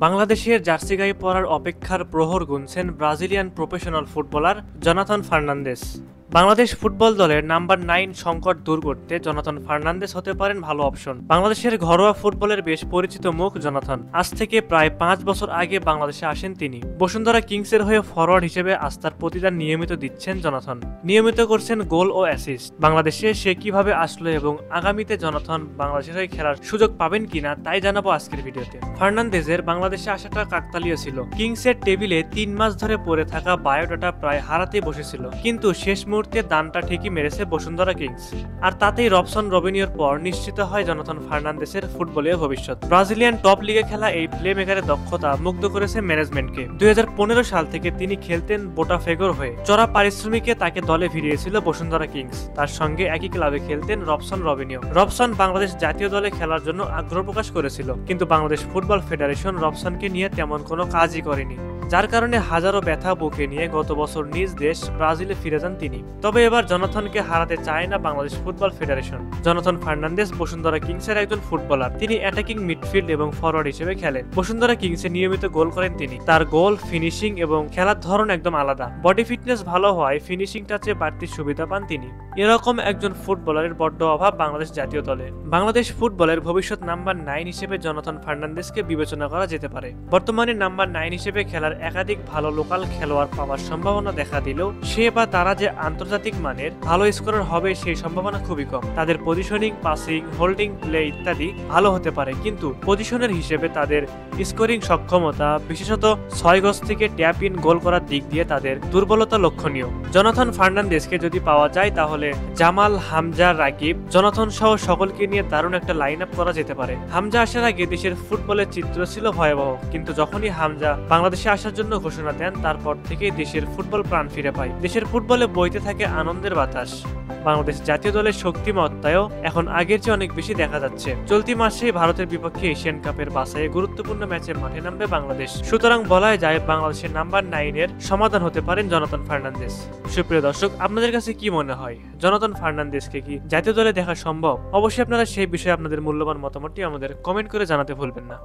বাংলাদেশের জার্সি গায়ে পরার অপেক্ষার প্রহর গুনছেন Brazilian professional footballer Jonathan Fernandes. Bangladesh football দলের নাম্বার 9 সংকট দূর করতে জোনাথন ফার্নান্দেস হতে পারেন ভালো অপশন। বাংলাদেশের ঘরোয়া ফুটবলের বেশ পরিচিত মুখ জোনাথন। আজ থেকে প্রায় 5 বছর আগে বাংলাদেশে আসেন তিনি। বসুন্ধরা কিংসের হয়ে ফরওয়ার্ড হিসেবে আস্থার প্রতিদান নিয়মিত দিচ্ছেন জোনাথন। নিয়মিত করছেন গোল ও অ্যাসিস্ট। বাংলাদেশে সে কিভাবে আসলো এবং আগামীতে জোনাথন বাংলাদেশের হয়ে খেলার সুযোগ পাবেন কিনা তাই জানাবো আজকের ভিডিওতে। ফার্নান্দেজের বাংলাদেশে আসাটা কাকতালীয় ছিল। কিংসের টেবিলে 3 মাস ধরে পড়ে থাকা বায়োডাটা প্রায় হারাতে বসেছিল, কিন্তু শেষ মুহূর্তে দানটা ঠিকই মেরেছে বসুন্ধরা কিংস। আর তাতেই রবসন রবিনিওর পর নিশ্চিত হয় জোনাথন ফার্নান্দেসের ফুটবলীয় ভবিষ্যৎ। ব্রাজিলিয়ান টপ লিগে খেলা এই প্লে মেকারের দক্ষতা মুগ্ধ করেছে ম্যানেজমেন্টকে। 2015 সাল থেকে তিনি খেলতেন বোটাফেগোর হয়ে। চড়া পারিশ্রমিকে তাকে দলে ভিড়িয়েছিল বসুন্ধরা কিংস। তার সঙ্গে একই ক্লাবে খেলতেন রবসন রবিনিও। রবসন বাংলাদেশ জাতীয় দলে খেলার জন্য আগ্রহ প্রকাশ করেছিল, কিন্তু বাংলাদেশ ফুটবল ফেডারেশন রবসনকে নিয়ে তেমন কোনো কাজই করেনি, যার কারণে হাজারো ব্যথা বুকে নিয়ে গত বছর নিজ দেশ ব্রাজিলে ফিরে যান তিনি। তবে এবার জোনাথনকে হারাতে চায় না Bangladesh football federation. Jonathan Fernandes Bashundhara কিংসের একজন ফুটবলার। তিনি অ্যাটাকিং মিডফিল্ড এবং ফরওয়ার্ড হিসেবে খেলেন। বসুন্ধরা কিংসে নিয়মিত গোল করেন তিনি। তার গোল, ফিনিশিং এবং খেলার ধরন একদম আলাদা। বডি ফিটনেস ভালো হওয়ায় ফিনিশিং টাচে বাড়তি সুবিধা পান তিনি। এরকম একজন ফুটবলারের বড্ড অভাব বাংলাদেশ জাতীয় দলে। বাংলাদেশ ফুটবলের ভবিষ্যৎ নাম্বার 9 হিসেবে জোনাথন ফার্নান্দেসকে বিবেচনা করা যেতে পারে। বর্তমানে নাম্বার 9 হিসেবে খেলার একাধিক ভালো লোকাল খেলোয়াড় পাওয়ার সম্ভাবনা দেখা দিলেও সে বা তারা যে আন্তর্জাতিক মানের ভালো স্কোরার হবে সেই সম্ভাবনা খুবই কম। তাদের পজিশনিং, পাসিং, হোল্ডিং প্লে ইত্যাদি ভালো হতে পারে, কিন্তু পজিশনের হিসেবে তাদের স্কোরিং সক্ষমতা, বিশেষত 6 গজ থেকে ট্যাপ ইন গোল করার দিক দিয়ে তাদের দুর্বলতা লক্ষণীয়। জোনাথন ফার্নান্দেসকে যদি পাওয়া যায় তাহলে জামাল, হামজা, রাকিব, জোনাথন সহ সকলকে নিয়ে দারুণ একটা লাইন আপ করা যেতে পারে। হামজা আসার আগে দেশের ফুটবলের চিত্র ছিল ভয়াবহ, কিন্তু যখনই হামজা বাংলাদেশে আসার জন্য ঘোষণা দেন তারপর থেকেই দেশের ফুটবল প্রাণ ফিরে পায়। দেশের ফুটবলে বইতে থাকে আনন্দের বাতাস। বাংলাদেশ জাতীয় দলের শক্তিমত্তায়ও এখন আগের চেয়ে অনেক বেশি দেখা যাচ্ছে। চলতি মাসে ভারতের বিপক্ষে এশিয়ান কাপের বাছাইয়ে গুরুত্বপূর্ণ ম্যাচে মাঠে নামবে বাংলাদেশ। সুতরাং বলাই যায় বাংলাদেশের নাম্বার 9 এর সমাধান হতে পারেন জোনাথন ফার্নান্দেস। সুপ্রিয় দর্শক, আপনাদের কাছে কি মনে হয়, জোনাথন ফার্নান্দেসকে কি জাতীয় দলে দেখা সম্ভব? অবশ্যই আপনারা সেই বিষয়ে আপনাদের মূল্যবান মতামতটি আমাদের কমেন্ট করে জানাতে ভুলবেন না।